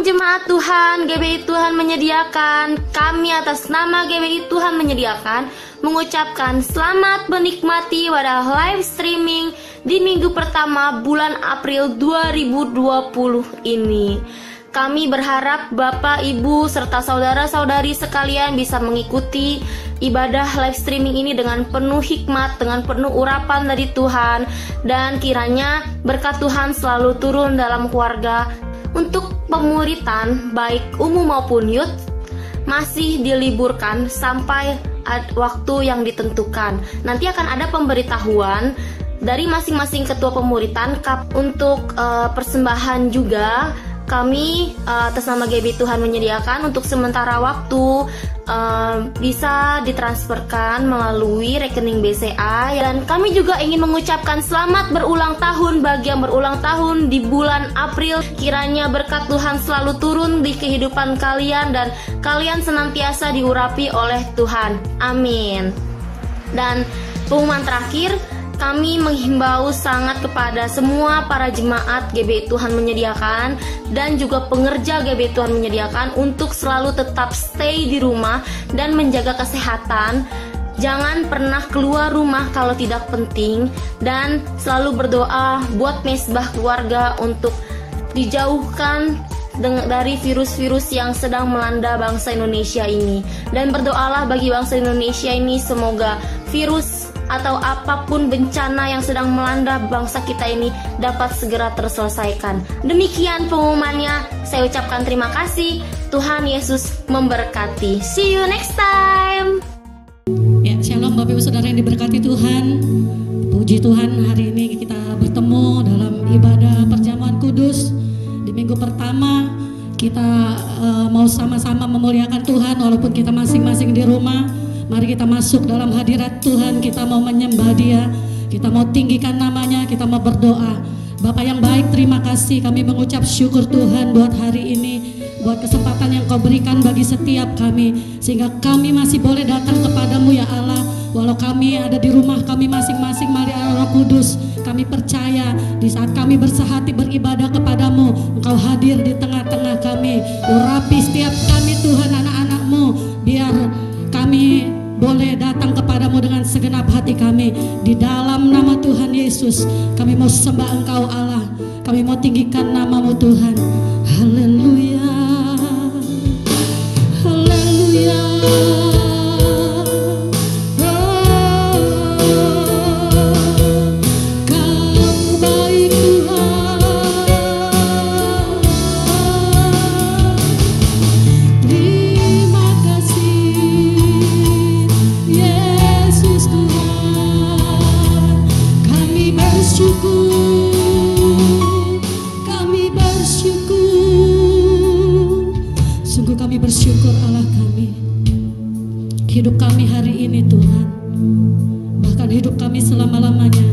jemaat Tuhan, GBI Tuhan menyediakan, kami atas nama GBI Tuhan menyediakan mengucapkan selamat menikmati pada live streaming di minggu pertama bulan April 2020 ini. Kami berharap Bapak, Ibu, serta saudara-saudari sekalian bisa mengikuti ibadah live streaming ini dengan penuh hikmat, dengan penuh urapan dari Tuhan, dan kiranya berkat Tuhan selalu turun dalam keluarga. Untuk pemuritan baik umum maupun youth masih diliburkan sampai waktu yang ditentukan. Nanti akan ada pemberitahuan dari masing-masing ketua pemuritan untuk persembahan juga. Kami atas nama GBI Tuhan menyediakan untuk sementara waktu bisa ditransferkan melalui rekening BCA. Dan kami juga ingin mengucapkan selamat berulang tahun bagi yang berulang tahun di bulan April. Kiranya berkat Tuhan selalu turun di kehidupan kalian dan kalian senantiasa diurapi oleh Tuhan. Amin. Dan pengumuman terakhir, kami menghimbau sangat kepada semua para jemaat GBI Tuhan menyediakan dan juga pengerja GBI Tuhan menyediakan untuk selalu tetap stay di rumah dan menjaga kesehatan. Jangan pernah keluar rumah kalau tidak penting, dan selalu berdoa buat mesbah keluarga untuk dijauhkan dari virus-virus yang sedang melanda bangsa Indonesia ini. Dan berdoalah bagi bangsa Indonesia ini, semoga virus atau apapun bencana yang sedang melanda bangsa kita ini dapat segera terselesaikan. Demikian pengumumannya. Saya ucapkan terima kasih. Tuhan Yesus memberkati. See you next time. Ya, shalom Bapak Ibu Saudara yang diberkati Tuhan. Puji Tuhan, hari ini kita bertemu dalam ibadah perjamuan kudus. Di minggu pertama kita mau sama-sama memuliakan Tuhan walaupun kita masing-masing di rumah. Mari kita masuk dalam hadirat Tuhan, kita mau menyembah Dia, kita mau tinggikan namanya, kita mau berdoa. Bapak yang baik, terima kasih, kami mengucap syukur Tuhan buat hari ini, buat kesempatan yang Kau berikan bagi setiap kami, sehingga kami masih boleh datang kepadamu ya Allah. Walau kami ada di rumah kami masing-masing, mari Allah Kudus, kami percaya di saat kami bersehati beribadah kepadamu, Engkau hadir di tengah-tengah kami. Urapi setiap kami Tuhan, anak-anak-Mu, biar kami boleh datang kepadamu dengan segenap hati kami. Di dalam nama Tuhan Yesus, kami mau sembah Engkau Allah, kami mau tinggikan namamu Tuhan. Haleluya, haleluya. Bersyukur Allah kami, hidup kami hari ini Tuhan, bahkan hidup kami selama-lamanya,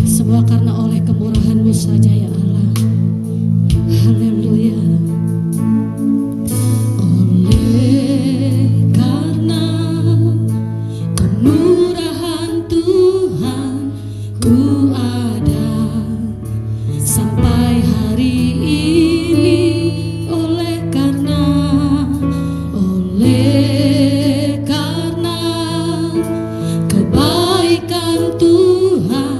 semua karena oleh kemurahan-Mu saja ya Allah. Haleluya. Oleh karena kemurahan Tuhan ku ada sampai hari ini. Karena kebaikan Tuhan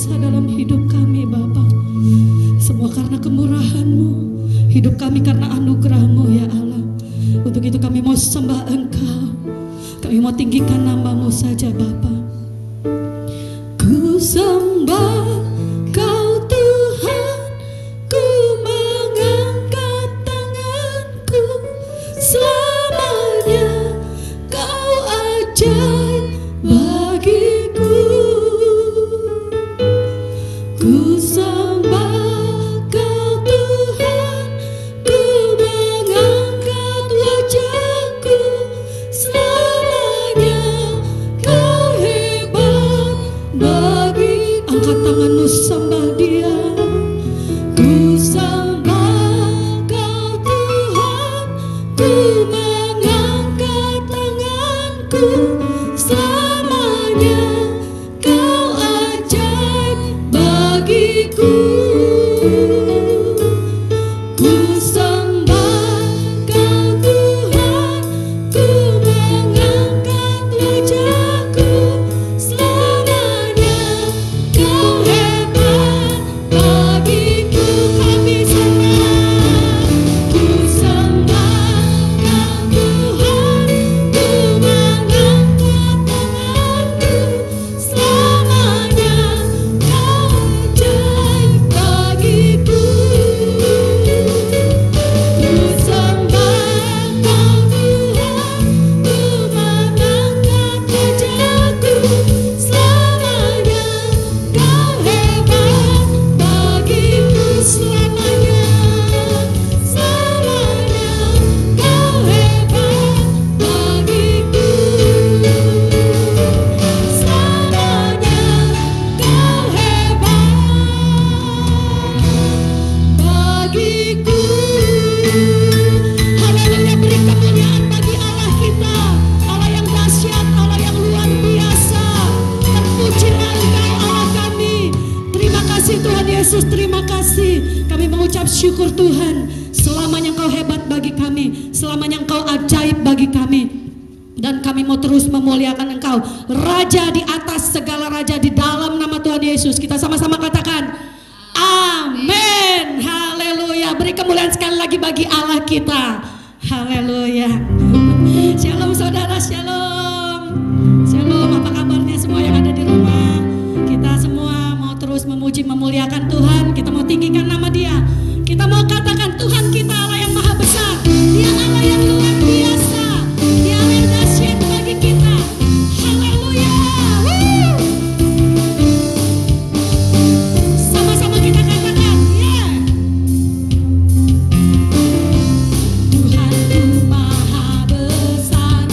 biasa dalam hidup kami Bapa. Semua karena kemurahan-Mu, hidup kami karena anugerah-Mu ya Allah. Untuk itu kami mau sembah Engkau, kami mau tinggikan nama-Mu saja Bapa. Ku sembah Kau Tuhan, ku mengangkat tanganku, selamanya Kau ajaib bagiku. Ku sembah Kau Tuhan, ku mengangkat wajahku, selamanya Kau hebat bagi. Angkat tanganmu, sembah Dia. Ku sembah Kau Tuhan, ku mengangkat tanganku, selamanya Kau ajaib bagiku. Ku sembah Kau Tuhan, ku mengangkat wajahku, selamanya Kau hebat bagiku. Kami sembah. Ku sembah Kau Tuhan, ku mengangkat tanganku, selamanya Kau ajaib bagiku. Ku sembah Kau Tuhan, ku mengangkat wajahku, selamanya Kau hebat bagiku. Selamanya, selamanya Kau hebat bagiku. Selamanya Kau hebat bagiku. Haleluya, beri kemuliaan bagi Allah kita, Allah yang dahsyat, Allah yang luar biasa. Terpujilah Engkau Allah kami. Terima kasih Tuhan Yesus, terima kasih. Kami mengucap syukur Tuhan, selamanya Engkau hebat bagi kami, selamanya Engkau ajaib bagi kami. Dan kami mau terus memuliakan Engkau, Raja di atas segala raja, di dalam nama Tuhan Yesus. Kita sama-sama katakan amin. Haleluya. Beri kemuliaan sekali lagi bagi Allah kita. Haleluya. Shalom saudara, shalom. Shalom, apa kabarnya semua yang ada di rumah? Kita semua mau terus memuji, memuliakan Tuhan. Kita mau tinggikan nama Dia. Kita mau katakan Tuhan kita Allah yang maha besar. Dia Allah yang luar biasa. Dia Allah yang dahsyat bagi kita. Haleluya. Woo! Sama-sama kita katakan, ya. Tuhanku maha besar.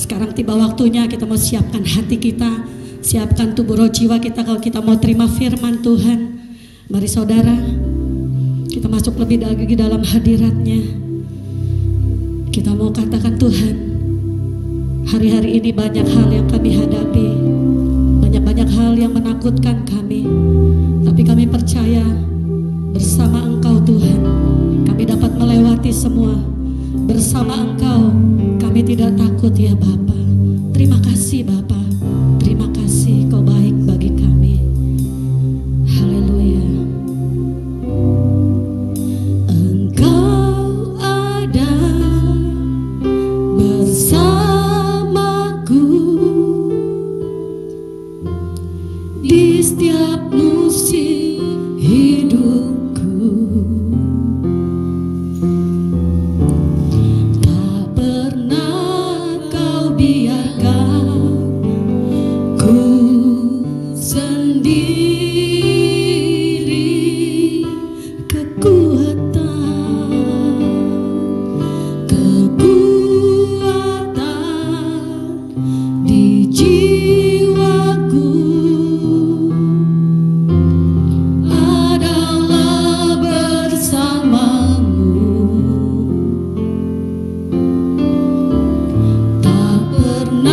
Sekarang tiba waktunya kita mau siapkan hati kita, siapkan tubuh roh jiwa kita kalau kita mau terima firman Tuhan. Mari saudara, kita masuk lebih lagi dalam hadirat-Nya. Kita mau katakan, Tuhan, hari-hari ini banyak hal yang kami hadapi, banyak hal yang menakutkan kami, tapi kami percaya bersama Engkau Tuhan, kami dapat melewati semua. Bersama Engkau kami tidak takut ya Bapa. Terima kasih Bapa, terima kasih Kau baik bagi kami. Haleluya. Engkau ada bersamaku di setiap musim hidupku. Tak pernah Kau biarkan ku sendiri. Kekuatan di jiwaku adalah bersamamu. Tak pernah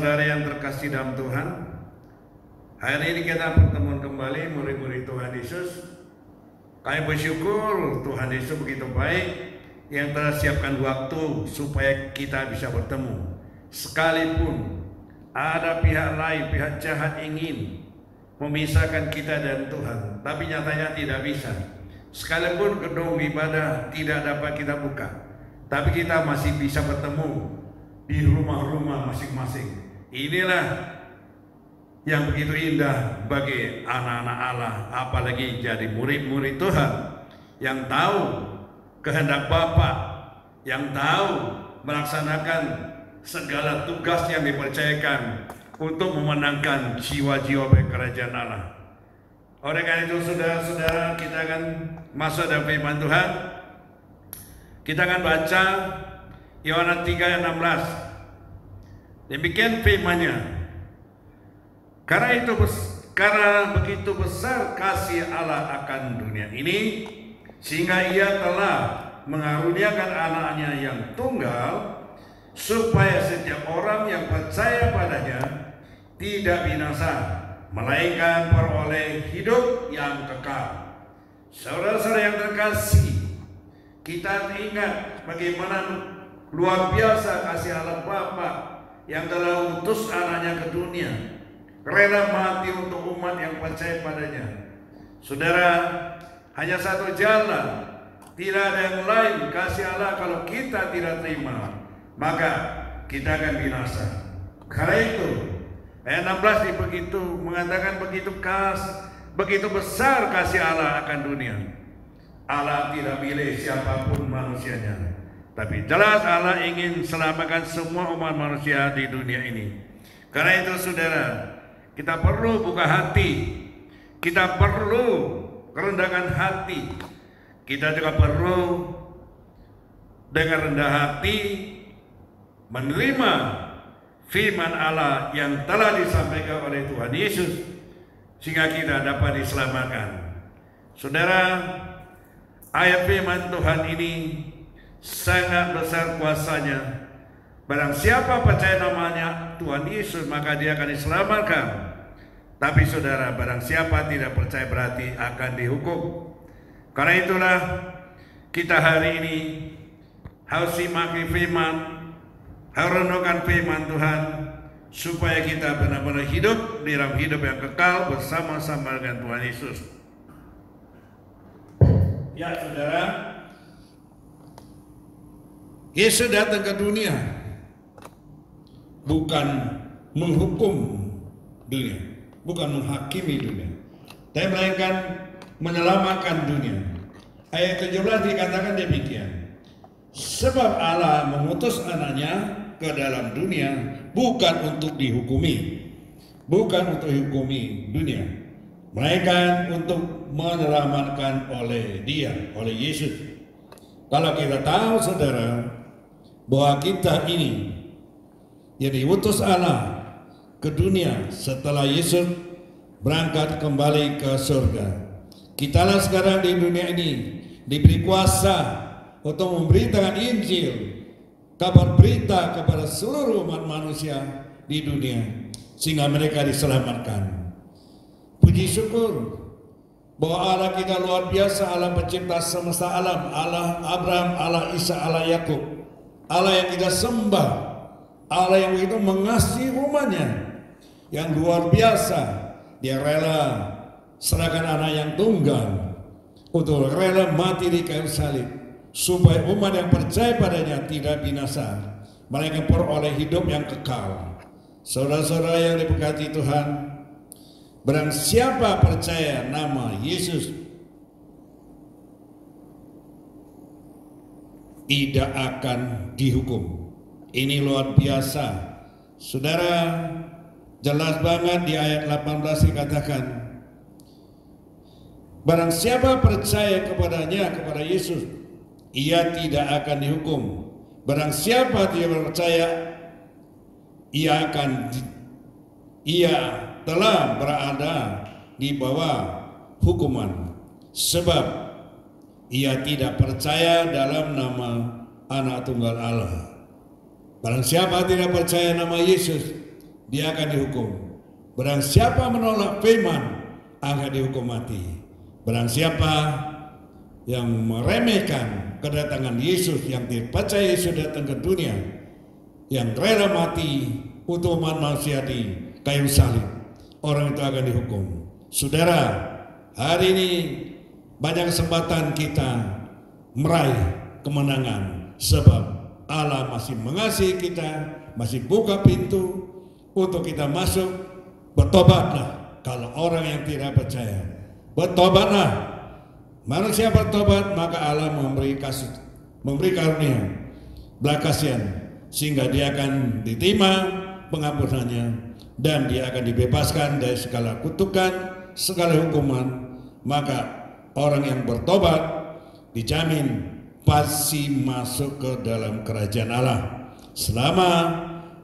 saudara yang terkasih dalam Tuhan, hari ini kita bertemu kembali murid-murid Tuhan Yesus. Kami bersyukur Tuhan Yesus begitu baik yang telah siapkan waktu supaya kita bisa bertemu. Sekalipun ada pihak lain, pihak jahat ingin memisahkan kita dan Tuhan, tapi nyatanya tidak bisa. Sekalipun gedung ibadah tidak dapat kita buka, tapi kita masih bisa bertemu di rumah-rumah masing-masing. Inilah yang begitu indah bagi anak-anak Allah, apalagi jadi murid-murid Tuhan yang tahu kehendak Bapa, yang tahu melaksanakan segala tugas yang dipercayakan untuk memenangkan jiwa-jiwa bagi kerajaan Allah. Oleh karena itu saudara-saudara, kita akan masuk dalam firman Tuhan. Kita akan baca Yohanes 3 ayat 16. Demikian firman-Nya. Karena begitu besar kasih Allah akan dunia ini, sehingga Ia telah mengaruniakan anaknya yang tunggal, supaya setiap orang yang percaya padanya tidak binasa, melainkan beroleh hidup yang kekal. Saudara-saudara yang terkasih, kita ingat bagaimana luar biasa kasih Allah Bapa yang telah utus anaknya ke dunia, rela mati untuk umat yang percaya padanya. Saudara, hanya satu jalan, tidak ada yang lain. Kasih Allah kalau kita tidak terima, maka kita akan binasa. Karena itu ayat 16 begitu mengatakan begitu besar kasih Allah akan dunia. Allah tidak pilih siapapun manusianya, tapi jelas Allah ingin selamatkan semua umat manusia di dunia ini. Karena itu saudara, kita perlu buka hati, kita perlu kerendahkan hati, kita juga perlu dengan rendah hati menerima firman Allah yang telah disampaikan oleh Tuhan Yesus, sehingga kita dapat diselamatkan. Saudara, ayat firman Tuhan ini sangat besar kuasanya. Barang siapa percaya namanya Tuhan Yesus, maka dia akan diselamatkan. Tapi saudara, barang siapa tidak percaya berarti akan dihukum. Karena itulah kita hari ini harus simak firman, harus renungkan firman Tuhan, supaya kita benar-benar hidup di dalam hidup yang kekal bersama-sama dengan Tuhan Yesus. Ya saudara, Yesus datang ke dunia bukan menghukum dunia, bukan menghakimi dunia, tapi melainkan menyelamatkan dunia. Ayat 17 dikatakan demikian, sebab Allah mengutus anaknya ke dalam dunia bukan untuk dihukumi, bukan untuk dihukumi dunia, melainkan untuk menyelamatkan oleh Dia, oleh Yesus. Kalau kita tahu saudara bahwa kita ini yang diutus Allah ke dunia setelah Yesus berangkat kembali ke surga, kitalah sekarang di dunia ini diberi kuasa untuk memberitakan Injil, kabar berita kepada seluruh umat manusia di dunia, sehingga mereka diselamatkan. Puji syukur bahwa Allah kita luar biasa, Allah pencipta semesta alam, Allah Abraham, Allah Isa, Allah Yakub, Allah yang kita sembah, Allah yang begitu mengasihi umatnya, yang luar biasa. Dia rela serahkan anak yang tunggal untuk rela mati di kayu salib, supaya umat yang percaya padanya tidak binasa, melainkan peroleh hidup yang kekal. Saudara-saudara yang diberkati Tuhan, barang siapa percaya nama Yesus tidak akan dihukum. Ini luar biasa. Saudara, jelas banget di ayat 18 dikatakan, barang siapa percaya kepadanya, kepada Yesus, ia tidak akan dihukum. Barang siapa tidak percaya, ia telah berada di bawah hukuman, sebab ia tidak percaya dalam nama Anak Tunggal Allah. Barang siapa tidak percaya nama Yesus, dia akan dihukum. Barang siapa menolak firman akan dihukum mati. Barang siapa yang meremehkan kedatangan Yesus, yang tidak percaya Yesus datang ke dunia, yang rela mati untuk umat manusia di kayu salib, orang itu akan dihukum. Saudara, hari ini banyak kesempatan kita meraih kemenangan sebab Allah masih mengasihi kita, masih buka pintu untuk kita masuk. Bertobatlah kalau orang yang tidak percaya. Bertobatlah. Manusia bertobat, maka Allah memberi kasih, memberi karunia, belas kasihan, sehingga dia akan diterima pengampunannya dan dia akan dibebaskan dari segala kutukan, segala hukuman. Maka orang yang bertobat dijamin pasti masuk ke dalam kerajaan Allah selama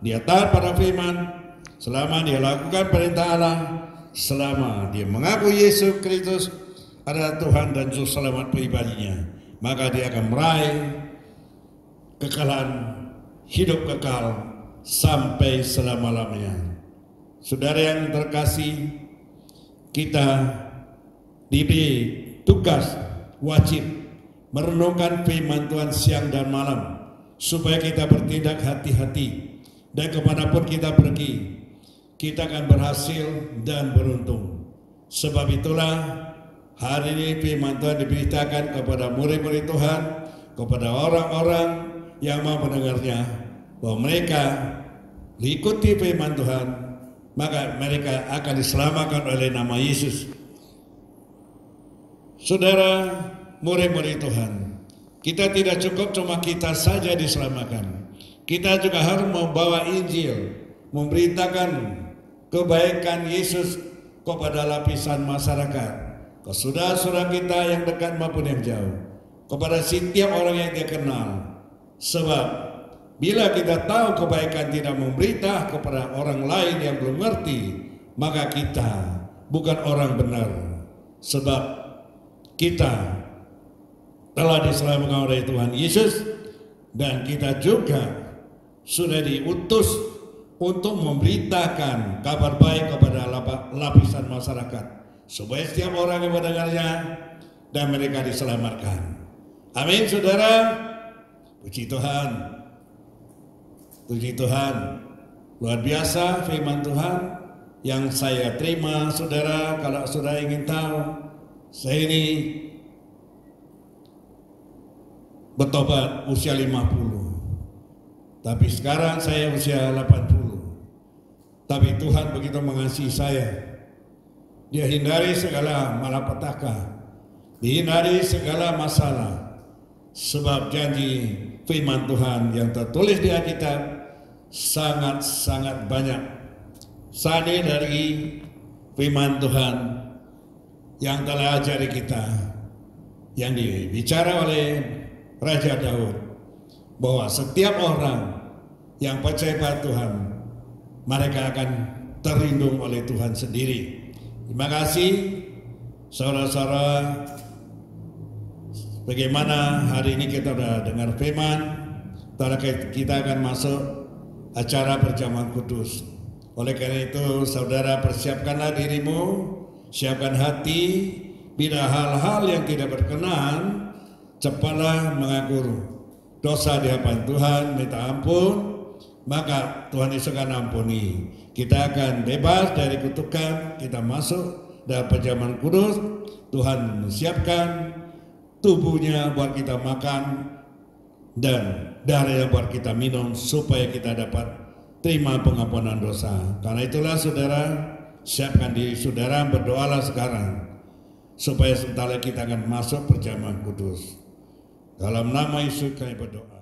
dia taat pada firman, selama dia lakukan perintah Allah, selama dia mengaku Yesus Kristus adalah Tuhan dan Juru Selamat pribadinya, maka dia akan meraih kekalahan, hidup kekal sampai selama-lamanya. Saudara yang terkasih, kita diberi tugas wajib merenungkan firman Tuhan siang dan malam supaya kita bertindak hati-hati, dan kemanapun kita pergi kita akan berhasil dan beruntung. Sebab itulah hari ini firman Tuhan diberitakan kepada murid-murid Tuhan, kepada orang-orang yang mau mendengarnya, bahwa mereka diikuti firman Tuhan, maka mereka akan diselamatkan oleh nama Yesus. Saudara, murid-murid Tuhan, kita tidak cukup cuma kita saja diselamatkan. Kita juga harus membawa Injil, memberitakan kebaikan Yesus kepada lapisan masyarakat, ke saudara-saudara kita yang dekat maupun yang jauh, kepada setiap orang yang dia kenal. Sebab bila kita tahu kebaikan tidak memberita kepada orang lain yang belum mengerti, maka kita bukan orang benar. Sebab kita telah diselamatkan oleh Tuhan Yesus, dan kita juga sudah diutus untuk memberitakan kabar baik kepada lapisan masyarakat, supaya setiap orang yang mendengarnya dan mereka diselamatkan. Amin, saudara. Puji Tuhan. Puji Tuhan. Luar biasa firman Tuhan yang saya terima, saudara. Kalau saudara ingin tahu, saya ini bertobat usia 50. Tapi sekarang saya usia 80. Tapi Tuhan begitu mengasihi saya. Dia hindari segala malapetaka, dihindari segala masalah, sebab janji firman Tuhan yang tertulis di Alkitab sangat-sangat banyak. Saat ini dari firman Tuhan yang telah ajari kita, yang dibicara oleh Raja Daud, bahwa setiap orang yang percaya pada Tuhan, mereka akan terlindung oleh Tuhan sendiri. Terima kasih saudara-saudara. Bagaimana hari ini kita sudah dengar firman, kita akan masuk acara perjamuan kudus. Oleh karena itu, saudara, persiapkanlah dirimu, siapkan hati. Bila hal-hal yang tidak berkenan, cepatlah mengaku dosa di hadapan Tuhan, minta ampun, maka Tuhan Yesus akan ampuni. Kita akan bebas dari kutukan, kita masuk dalam perjamuan kudus. Tuhan menyiapkan tubuhnya buat kita makan dan darahnya buat kita minum, supaya kita dapat terima pengampunan dosa. Karena itulah saudara, siapkan diri saudara, berdoalah sekarang supaya sebentar lagi kita akan masuk perjamuan kudus. Dalam nama Yesus kami berdoa.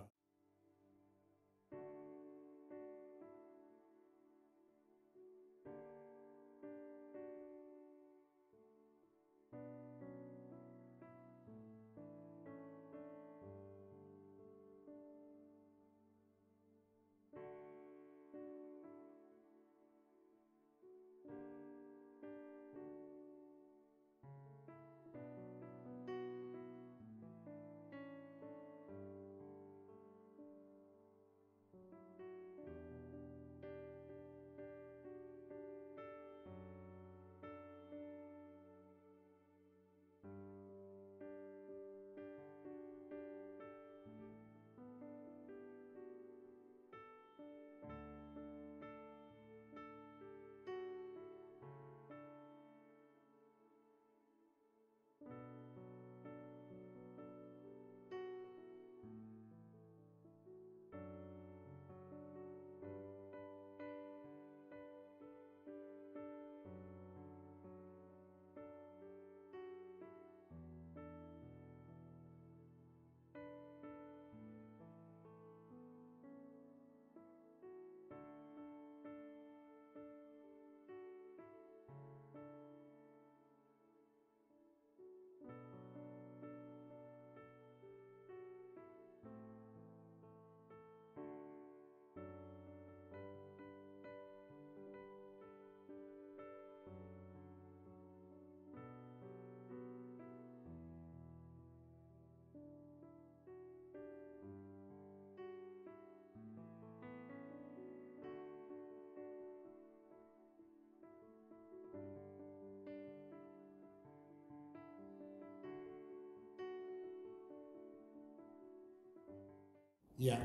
Ya,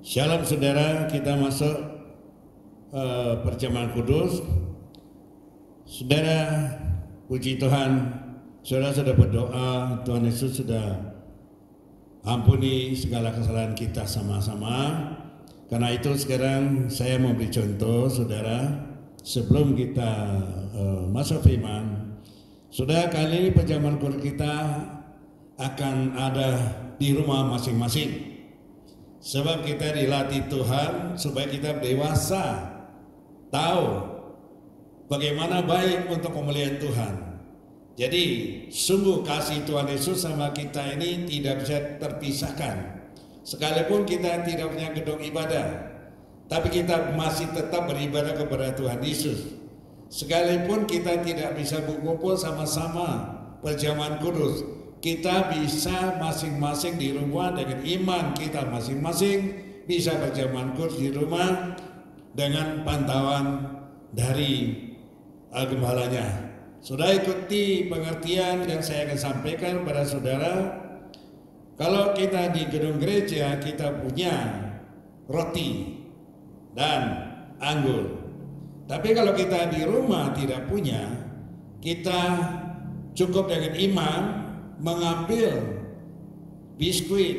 shalom saudara, kita masuk perjamuan kudus. Saudara, puji Tuhan, saudara sudah berdoa, Tuhan Yesus sudah ampuni segala kesalahan kita sama-sama. Karena itu sekarang saya mau beri contoh, saudara, sebelum kita masuk firman. Saudara, kali ini perjamuan kudus kita akan ada di rumah masing-masing. Sebab kita dilatih Tuhan supaya kita dewasa, tahu bagaimana baik untuk kemuliaan Tuhan. Jadi sungguh kasih Tuhan Yesus sama kita ini tidak bisa terpisahkan. Sekalipun kita tidak punya gedung ibadah, tapi kita masih tetap beribadah kepada Tuhan Yesus. Sekalipun kita tidak bisa berkumpul sama-sama perjamuan kudus, kita bisa masing-masing di rumah dengan iman kita masing-masing bisa perjamuan kudus di rumah dengan pantauan dari gembalanya. Saudara, ikuti pengertian yang saya akan sampaikan kepada saudara. Kalau kita di gedung gereja kita punya roti dan anggur. Tapi kalau kita di rumah tidak punya, kita cukup dengan iman mengambil biskuit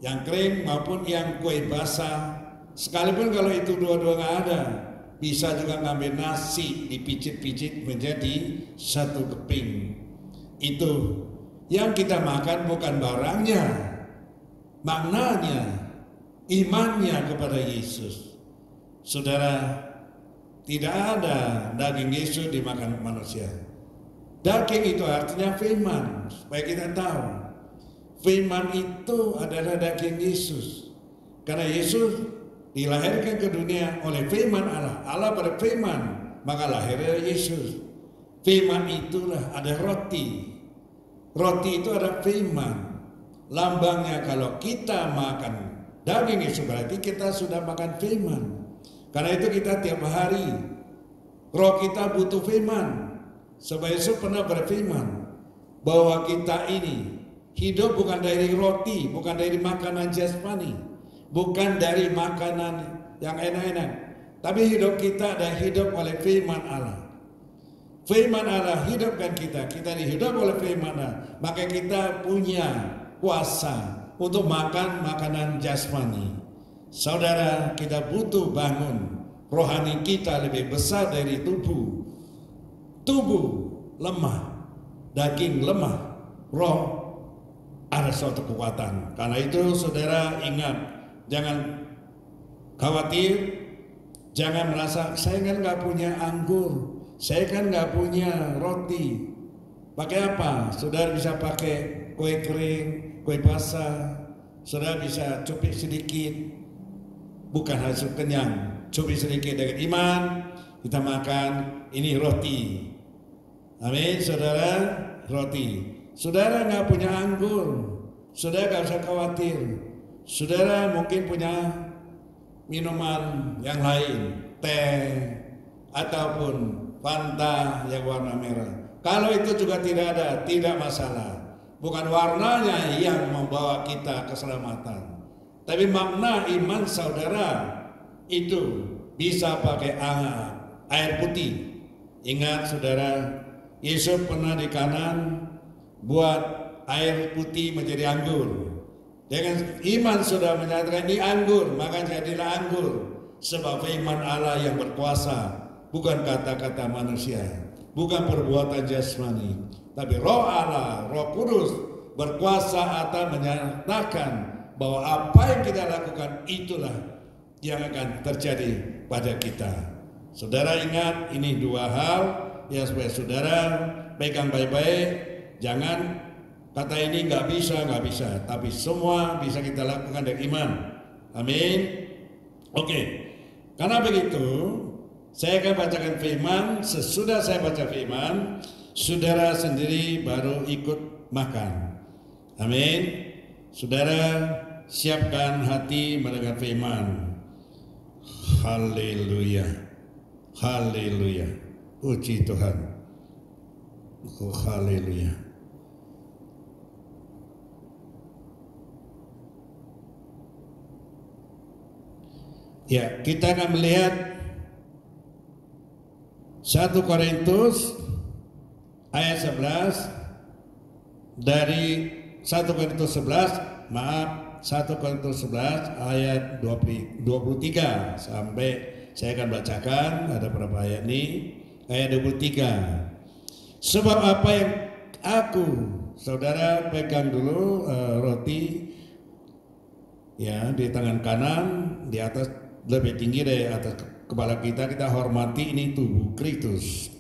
yang kering maupun yang kue basah. Sekalipun kalau itu dua-dua nggak ada, bisa juga ngambil nasi dipicit-picit menjadi satu keping. Itu yang kita makan bukan barangnya, maknanya, imannya kepada Yesus. Saudara, tidak ada daging Yesus dimakan manusia. Daging itu artinya firman, supaya kita tahu firman itu adalah daging Yesus. Karena Yesus dilahirkan ke dunia oleh firman Allah. Allah berfirman, maka lahirnya Yesus. Firman itulah ada roti. Roti itu ada firman. Lambangnya kalau kita makan daging Yesus berarti kita sudah makan firman. Karena itu kita tiap hari roh kita butuh firman. Sebab Yesus pernah berfirman bahwa kita ini hidup bukan dari roti, bukan dari makanan jasmani, bukan dari makanan yang enak-enak, tapi hidup kita adalah hidup oleh firman Allah. Firman Allah hidupkan kita, kita dihidup oleh firman Allah, maka kita punya kuasa untuk makan makanan jasmani. Saudara, kita butuh bangun rohani kita lebih besar dari tubuh. Tubuh lemah, daging lemah, roh ada suatu kekuatan. Karena itu saudara ingat, jangan khawatir, jangan merasa saya kan nggak punya anggur, saya kan nggak punya roti. Pakai apa? Saudara bisa pakai kue kering, kue basah. Saudara bisa cupik sedikit, bukan hasil kenyang, cupik sedikit dengan iman. Kita makan, ini roti. Amin, saudara, roti. Saudara nggak punya anggur, saudara nggak usah khawatir. Saudara mungkin punya minuman yang lain, teh ataupun Fanta yang warna merah. Kalau itu juga tidak ada, tidak masalah. Bukan warnanya yang membawa kita keselamatan, tapi makna iman saudara itu bisa pakai air putih. Ingat saudara, Yesus pernah di Kanan buat air putih menjadi anggur. Dengan iman sudah menyatakan ini anggur, maka jadilah anggur. Sebab firman Allah yang berkuasa, bukan kata-kata manusia, bukan perbuatan jasmani, tapi roh Allah, roh kudus berkuasa atas menyatakan bahwa apa yang kita lakukan itulah yang akan terjadi pada kita. Saudara ingat, ini dua hal yang supaya saudara pegang baik-baik. Jangan kata ini nggak bisa, tapi semua bisa kita lakukan dengan iman. Amin. Oke, karena begitu saya akan bacakan firman. Sesudah saya baca firman, saudara sendiri baru ikut makan. Amin. Saudara siapkan hati mendengar firman. Haleluya, haleluya, puji Tuhan. Oh haleluya. Ya, kita akan melihat 1 Korintus ayat 11 dari 1 Korintus 11 ayat 23 sampai saya akan bacakan, ada berapa ayat ini, ayat 23. Sebab apa yang aku, saudara pegang dulu roti ya di tangan kanan, di atas lebih tinggi dari atas kepala kita, kita hormati, ini tubuh Kristus.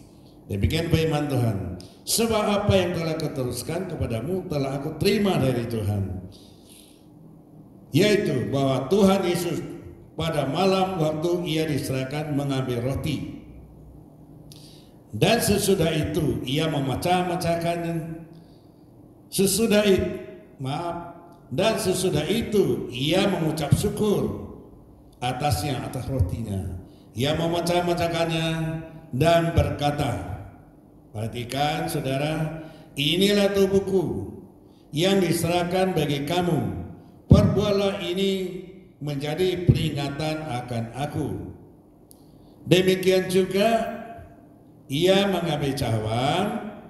Demikian firman Tuhan. Sebab apa yang telah kuteruskan kepadamu telah aku terima dari Tuhan, yaitu bahwa Tuhan Yesus pada malam waktu ia diserahkan mengambil roti, dan sesudah itu ia memecah-mecahkannya. Dan sesudah itu ia mengucap syukur atas rotinya. Ia memecah-mecahkannya dan berkata, perhatikan saudara, inilah tubuhku yang diserahkan bagi kamu. Perbuatlah ini menjadi peringatan akan aku. Demikian juga ia mengambil cawan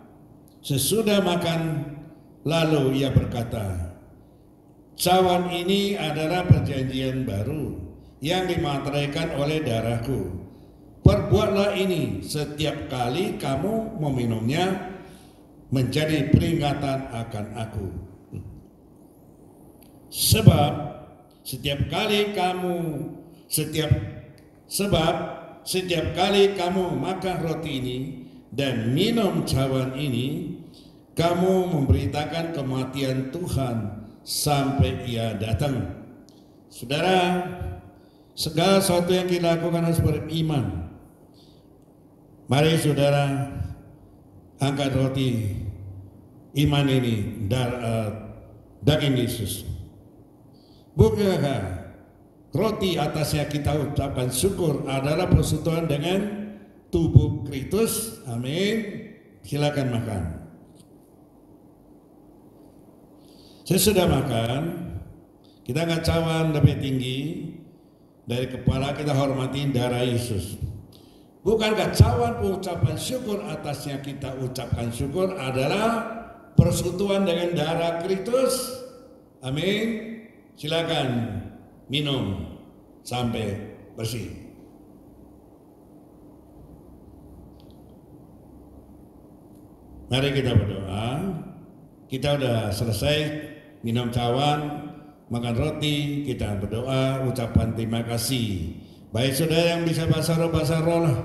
sesudah makan, lalu ia berkata, cawan ini adalah perjanjian baru yang dimateraikan oleh darahku. Perbuatlah ini setiap kali kamu meminumnya menjadi peringatan akan aku. Sebab setiap kali kamu makan roti ini dan minum cawan ini, kamu memberitakan kematian Tuhan sampai ia datang. Saudara, segala sesuatu yang kita lakukan harus beriman. Mari saudara angkat roti iman ini, daging Yesus. Bukankah roti atasnya kita ucapkan syukur adalah persekutuan dengan tubuh Kristus? Amin. Silakan makan. Sesudah makan, kita angkat cawan lebih tinggi dari kepala, kita hormati darah Yesus. Bukankah cawan pengucapan syukur atasnya kita ucapkan syukur adalah persekutuan dengan darah Kristus? Amin. Silakan minum sampai bersih. Mari kita berdoa. Kita sudah selesai minum cawan, makan roti, kita berdoa, ucapan terima kasih. Baik saudara yang bisa bahasa roh lah.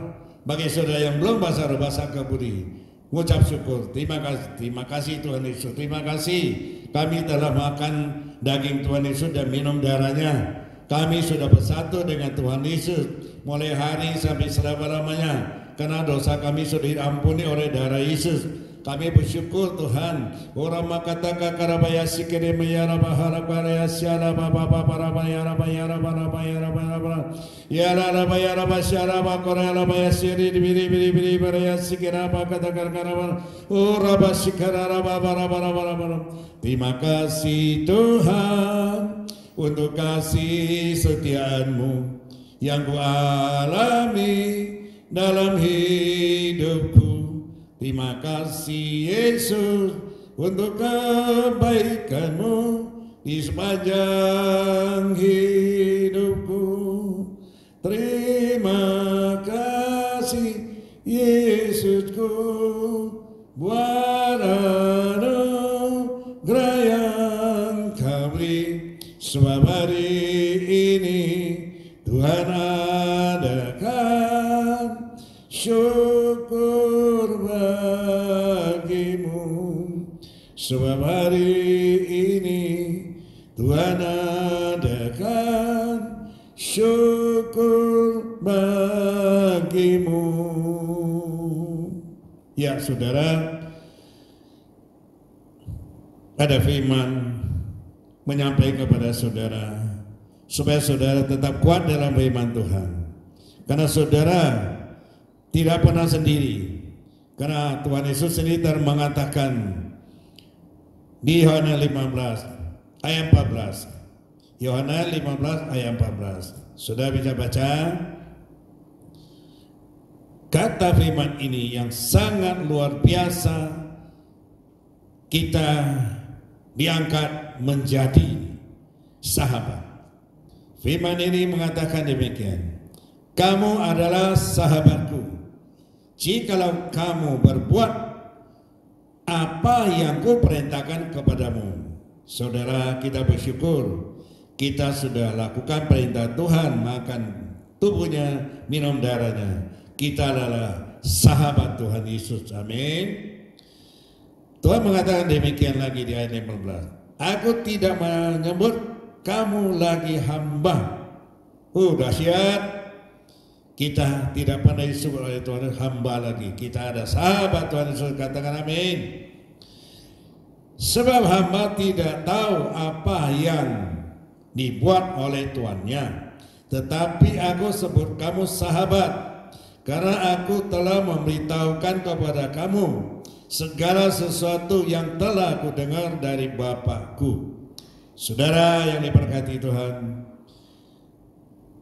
Bagi saudara yang belum bahasa roh, bahasa kebudi, mengucap syukur. Terima kasih Tuhan Yesus. Terima kasih kami telah makan daging Tuhan Yesus dan minum darahnya. Kami sudah bersatu dengan Tuhan Yesus mulai hari sampai selama-lamanya, karena dosa kami sudah diampuni oleh darah Yesus. Kami bersyukur Tuhan. Orang makataka karabaya sikere mayara bahara karaya syara baba para bayara bayara para bayara bara ya la bayara basyara ba koraya baya siri biri biri biri baraya sikera makataka karabara ora basikara bara bara bara. Terima kasih Tuhan untuk kasih setiamu yang kualami dalam hidupku. Terima kasih Yesus untuk kebaikanmu di sepanjang hidupku. Terima kasih Yesusku buat anugerah yang kau beri. Sebab hari ini Tuhan adakan syukur bagimu. Sebab hari ini Tuhan adakan syukur bagimu. Ya saudara, ada firman menyampaikan kepada saudara supaya saudara tetap kuat dalam firman Tuhan, karena saudara tidak pernah sendiri. Karena Tuhan Yesus sendiri mengatakan di Yohanes 15 ayat 14. Yohanes 15 ayat 14. Sudah bisa baca kata firman ini yang sangat luar biasa, kita diangkat menjadi sahabat. Firman ini mengatakan demikian, kamu adalah sahabatku jikalau kamu berbuat apa yang kuperintahkan kepadamu. Saudara, kita bersyukur kita sudah lakukan perintah Tuhan, makan tubuhnya, minum darahnya. Kita adalah sahabat Tuhan Yesus. Amin. Tuhan mengatakan demikian lagi di ayat 15. Aku tidak menyebut kamu lagi hamba. Dahsyat. Kita tidak pernah disebut oleh Tuhan hamba lagi. Kita ada sahabat Tuhan Yesus. Katakan amin. Sebab hamba tidak tahu apa yang dibuat oleh tuannya, tetapi aku sebut kamu sahabat, karena aku telah memberitahukan kepada kamu segala sesuatu yang telah aku dengar dari Bapakku. Saudara yang diberkati Tuhan,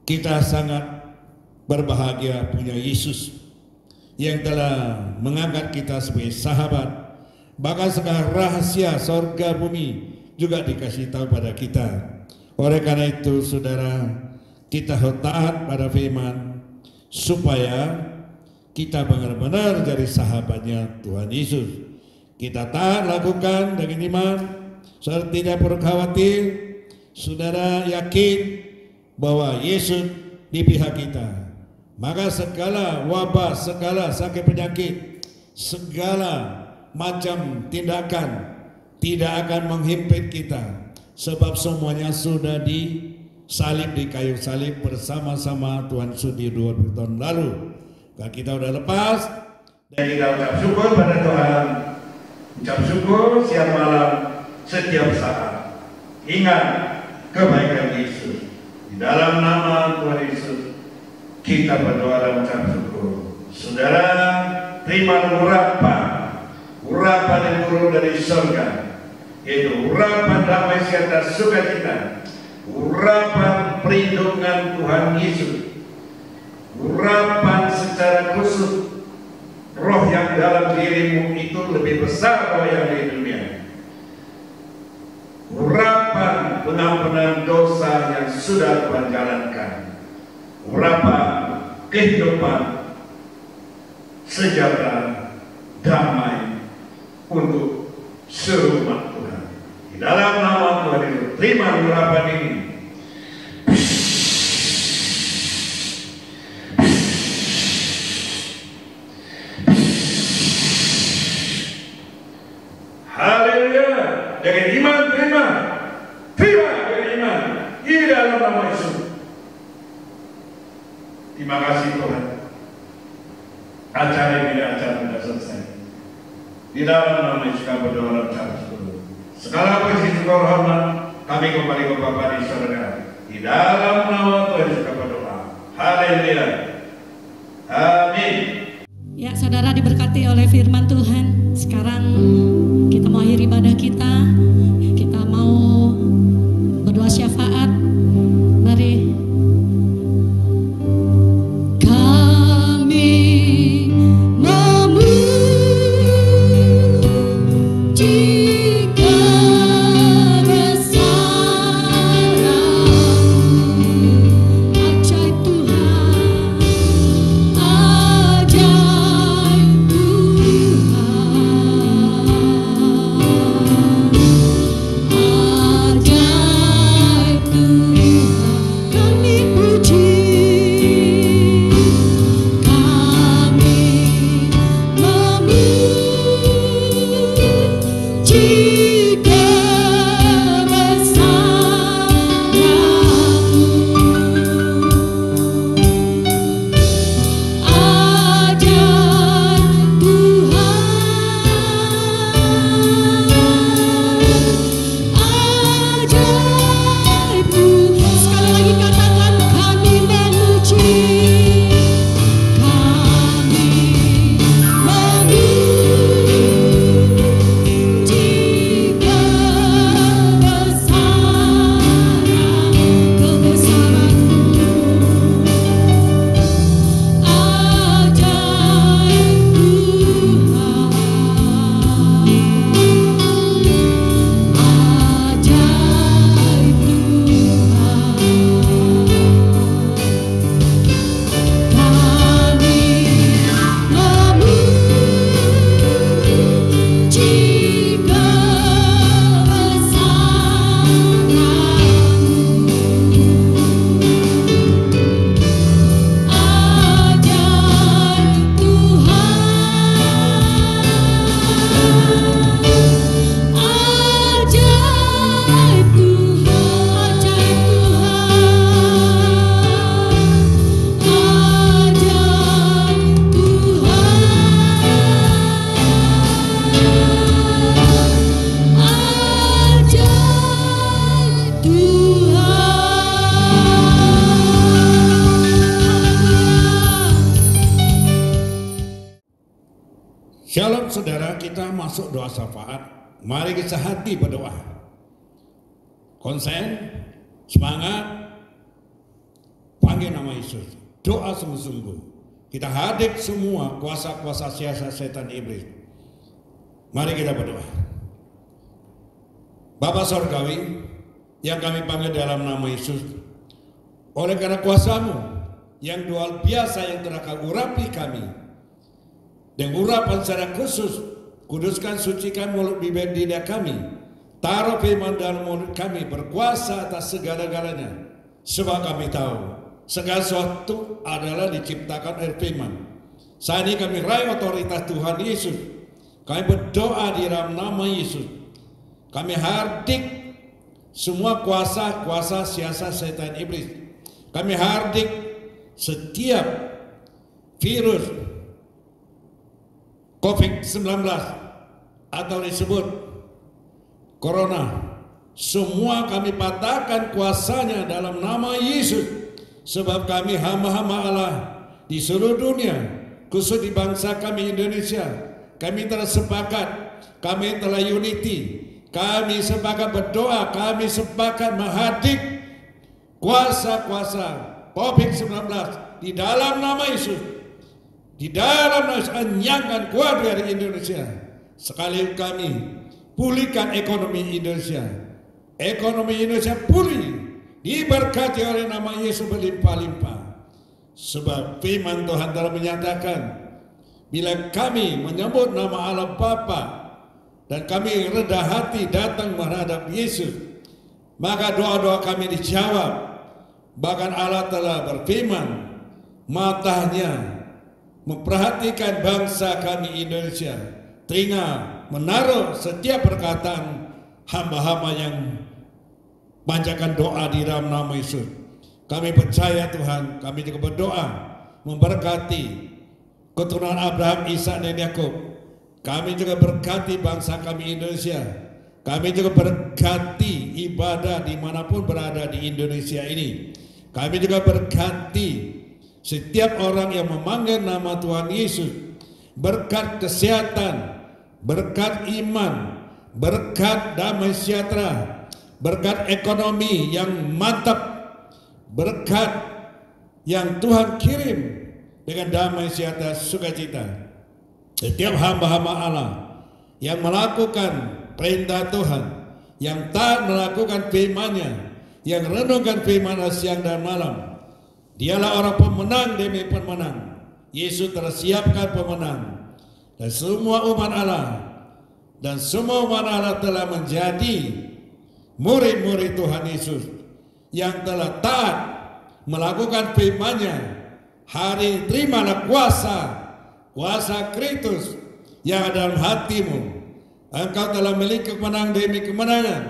kita sangat berbahagia punya Yesus yang telah mengangkat kita sebagai sahabat. Bahkan sekarang rahasia sorga bumi juga dikasih tahu pada kita. Oleh karena itu saudara, kita harus taat pada firman supaya kita benar-benar jadi sahabatnya Tuhan Yesus. Kita taat lakukan dengan iman. Saudara tidak perlu khawatir. Saudara yakin bahwa Yesus di pihak kita. Maka segala wabah, segala sakit penyakit, segala macam tindakan tidak akan menghimpit kita. Sebab semuanya sudah disalib di kayu salib bersama-sama Tuhan Yesus di 2000 tahun lalu. Kalau kita sudah lepas dan kita ucap syukur pada Tuhan, ucap syukur siang malam setiap saat. Ingat kebaikan Yesus. Di dalam nama Tuhan Yesus kita berdoa dan ucap syukur. Saudara, terima urapan yang turun dari surga, yaitu urapan damai sejahtera sukacita, urapan perlindungan Tuhan Yesus, urapan secara khusus roh yang dalam dirimu itu lebih besar dari yang di dunia, urapan pengampunan dosa yang sudah Tuhan jalankan, urapan kehidupan sejahtera damai untuk seluruh umat Tuhan. Di dalam nama Tuhan itu, terima urapan ini. Haleluya. Dengan iman terima dengan iman di dalam nama Yesus. Terima kasih Tuhan. Acara ini sudah selesai. Di dalam nama Yesus kami berdoa dan bersyukur. Segala puji syukur hormat kami kembali ke Bapa di surga. Di dalam nama Tuhan Yesus kami berdoa. Haleluya. Amin. Ya, saudara diberkati oleh firman Tuhan. Sekarang kita mau akhiri ibadah kita. Kita mau berdoa syafaat. Mari. Ajaib Tuhan. Shalom saudara, kita masuk doa syafaat. Mari kita hati berdoa. Konsen, semangat, panggil nama Yesus. Doa sungguh-sungguh. Kita hadik semua kuasa-kuasa siasat setan iblis. Mari kita berdoa. Bapa Sorgawi, yang kami panggil dalam nama Yesus, oleh karena kuasa-Mu yang luar biasa yang telah Kau urapi kami, dan urapan secara khusus, kuduskan, sucikan mulut bibir lidah kami, taruh firman dalam mulut kami, berkuasa atas segala-galanya, sebab kami tahu segala sesuatu adalah diciptakan oleh firman. Saat ini kami raih otoritas Tuhan Yesus. Kami berdoa di dalam nama Yesus. Kami hardik semua kuasa-kuasa siasat setan iblis. Kami hardik setiap virus COVID-19 atau disebut Corona. Semua kami patahkan kuasanya dalam nama Yesus. Sebab kami hamba-hamba Allah di seluruh dunia, khusus di bangsa kami Indonesia, kami telah sepakat, kami telah unity, kami sepakat berdoa, kami sepakat menghadik kuasa-kuasa COVID-19 di dalam nama Yesus. Di dalam nama Yesus, enyangkan kuat dari Indonesia. Sekali kami pulihkan ekonomi Indonesia. Ekonomi Indonesia pulih, diberkati oleh nama Yesus berlimpah-limpah. Sebab firman Tuhan telah menyatakan, bila kami menyebut nama Allah Bapa dan kami rendah hati datang menghadap Yesus, maka doa-doa kami dijawab. Bahkan Allah telah berfirman, matanya memperhatikan bangsa kami Indonesia, telinga menaruh setiap perkataan hamba-hamba yang panjatkan doa di dalam nama Yesus. Kami percaya Tuhan, kami juga berdoa memberkati keturunan Abraham, Ishak dan Yakub. Kami juga berkati bangsa kami Indonesia. Kami juga berkati ibadah dimanapun berada di Indonesia ini. Kami juga berkati setiap orang yang memanggil nama Tuhan Yesus. Berkat kesehatan, berkat iman, berkat damai sejahtera, berkat ekonomi yang mantap, berkat yang Tuhan kirim dengan damai sejahtera sukacita. Setiap hamba-hamba Allah yang melakukan perintah Tuhan, yang taat melakukan firman-Nya, yang renungkan firman siang dan malam, dialah orang pemenang demi pemenang. Yesus telah siapkan pemenang, dan semua umat Allah dan semua umat Allah telah menjadi murid-murid Tuhan Yesus yang telah taat melakukan firman-Nya. Hari terimalah kuasa Kristus yang ada dalam hatimu. Engkau telah memiliki kemenangan demi kemenangan.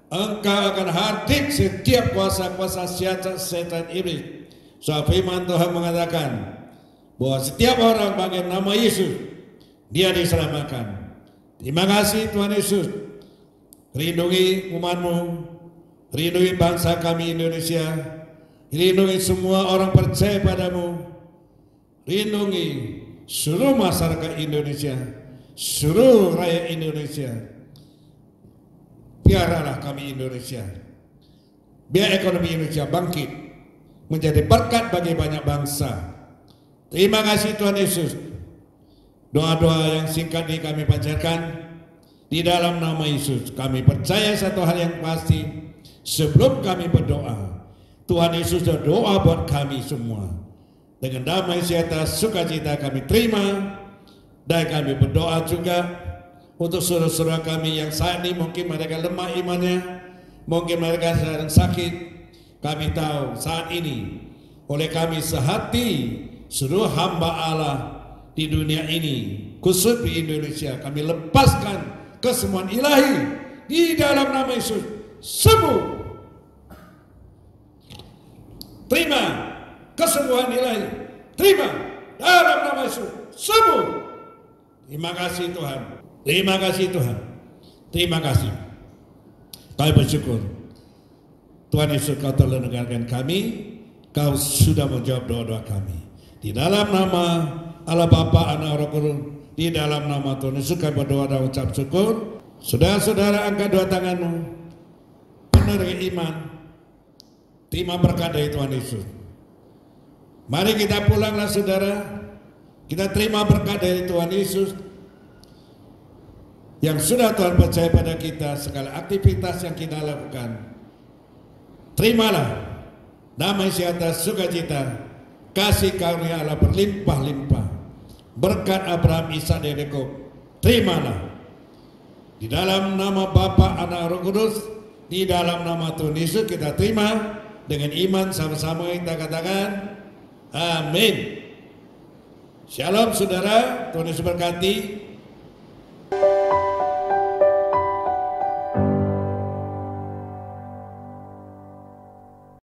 Engkau akan hadik setiap kuasa-kuasa setan iblis. Soal firman Tuhan mengatakan bahwa setiap orang pakai nama Yesus, dia diselamatkan. Terima kasih Tuhan Yesus. Lindungi umat-Mu, lindungi bangsa kami Indonesia, lindungi semua orang percaya padamu, lindungi seluruh masyarakat Indonesia, seluruh rakyat Indonesia. Biarlah kami Indonesia, biar ekonomi Indonesia bangkit menjadi berkat bagi banyak bangsa. Terima kasih Tuhan Yesus. Doa-doa yang singkat ini kami panjatkan di dalam nama Yesus. Kami percaya satu hal yang pasti, sebelum kami berdoa, Tuhan Yesus berdoa buat kami semua. Dengan damai sejahtera sukacita kami terima, dan kami berdoa juga untuk saudara-saudara kami yang saat ini mungkin mereka lemah imannya, mungkin mereka sedang sakit. Kami tahu saat ini oleh kami sehati seluruh hamba Allah di dunia ini, khusus di Indonesia, kami lepaskan kesembuhan ilahi di dalam nama Yesus. Sembuh, terima kesembuhan ilahi, terima dalam nama Yesus. Sembuh. Terima kasih Tuhan. Terima kasih Tuhan. Terima kasih. Kami bersyukur Tuhan Yesus, Kau telah mendengarkan kami. Kau sudah menjawab doa-doa kami. Di dalam nama Allah Bapa, Anak, Roh Kudus, Di dalam nama Tuhan Yesus kami berdoa dan ucap syukur. Saudara-saudara, angkat dua tanganmu, penuh dengan iman, terima berkat dari Tuhan Yesus. Mari kita pulanglah saudara, kita terima berkat dari Tuhan Yesus yang sudah Tuhan percaya pada kita. Segala aktivitas yang kita lakukan, terimalah damai sejahtera, sukacita, kasih karunia Allah berlimpah-limpah, berkat Abraham, Ishak dan Yakub, terimalah di dalam nama Bapa, Anak, Roh Kudus. Di dalam nama Tuhan Yesus kita terima dengan iman, sama-sama kita katakan amin. Shalom saudara, Tuhan Yesus berkati.